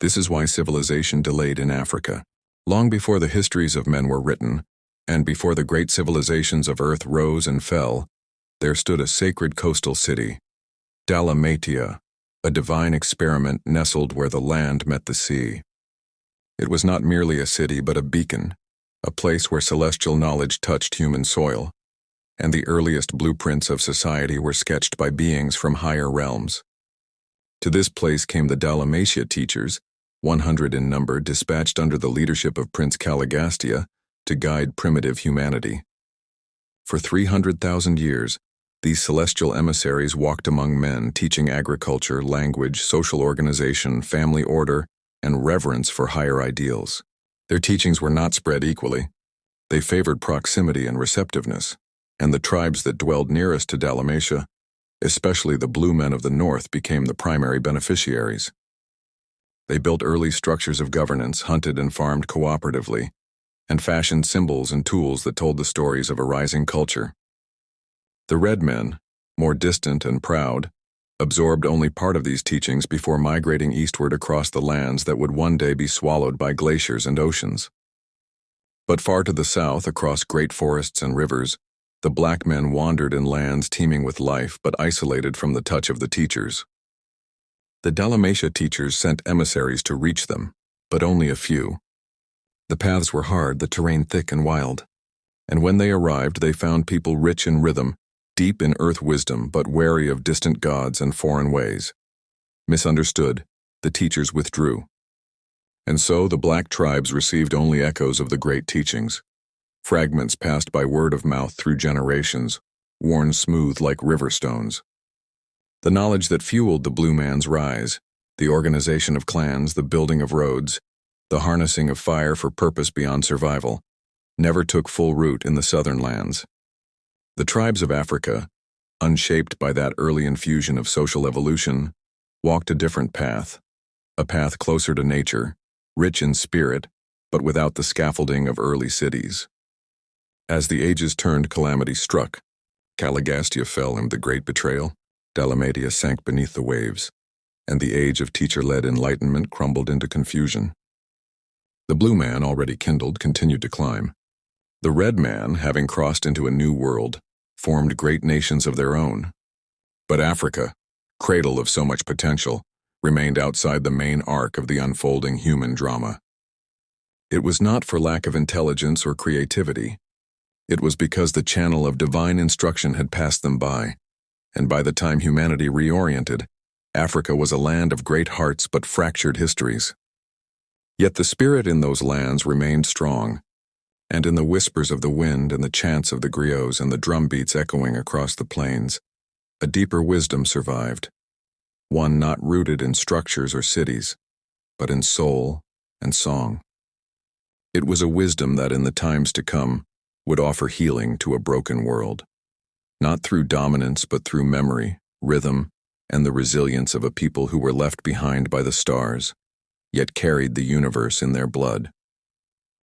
This is why civilization delayed in Africa. Long before the histories of men were written, and before the great civilizations of earth rose and fell, there stood a sacred coastal city, Dalmatia, a divine experiment nestled where the land met the sea. It was not merely a city but a beacon, a place where celestial knowledge touched human soil, and the earliest blueprints of society were sketched by beings from higher realms. To this place came the Dalmatia teachers, 100 in number, dispatched under the leadership of Prince Caligastia to guide primitive humanity. For 300,000 years, these celestial emissaries walked among men, teaching agriculture, language, social organization, family order, and reverence for higher ideals. Their teachings were not spread equally. They favored proximity and receptiveness, and the tribes that dwelled nearest to Dalmatia, especially the Blue Men of the North, became the primary beneficiaries. They built early structures of governance, hunted and farmed cooperatively, and fashioned symbols and tools that told the stories of a rising culture. The Red Men, more distant and proud, absorbed only part of these teachings before migrating eastward across the lands that would one day be swallowed by glaciers and oceans. But far to the south, across great forests and rivers, the Black Men wandered in lands teeming with life but isolated from the touch of the teachers. The Dalmatia teachers sent emissaries to reach them, but only a few. The paths were hard, the terrain thick and wild, and when they arrived they found people rich in rhythm, deep in earth wisdom, but wary of distant gods and foreign ways. Misunderstood, the teachers withdrew. And so the black tribes received only echoes of the great teachings, fragments passed by word of mouth through generations, worn smooth like river stones. The knowledge that fueled the Blue Man's rise, the organization of clans, the building of roads, the harnessing of fire for purpose beyond survival, never took full root in the southern lands. The tribes of Africa, unshaped by that early infusion of social evolution, walked a different path, a path closer to nature, rich in spirit, but without the scaffolding of early cities. As the ages turned, calamity struck. Caligastia fell in the great betrayal, Dalmatia sank beneath the waves, and the age of teacher-led enlightenment crumbled into confusion. The Blue Man, already kindled, continued to climb. The Red Man, having crossed into a new world, formed great nations of their own. But Africa, cradle of so much potential, remained outside the main arc of the unfolding human drama. It was not for lack of intelligence or creativity. It was because the channel of divine instruction had passed them by, and by the time humanity reoriented, Africa was a land of great hearts but fractured histories. Yet the spirit in those lands remained strong, and in the whispers of the wind and the chants of the griots and the drumbeats echoing across the plains, a deeper wisdom survived, one not rooted in structures or cities, but in soul and song. It was a wisdom that in the times to come would offer healing to a broken world, not through dominance but through memory, rhythm, and the resilience of a people who were left behind by the stars, yet carried the universe in their blood.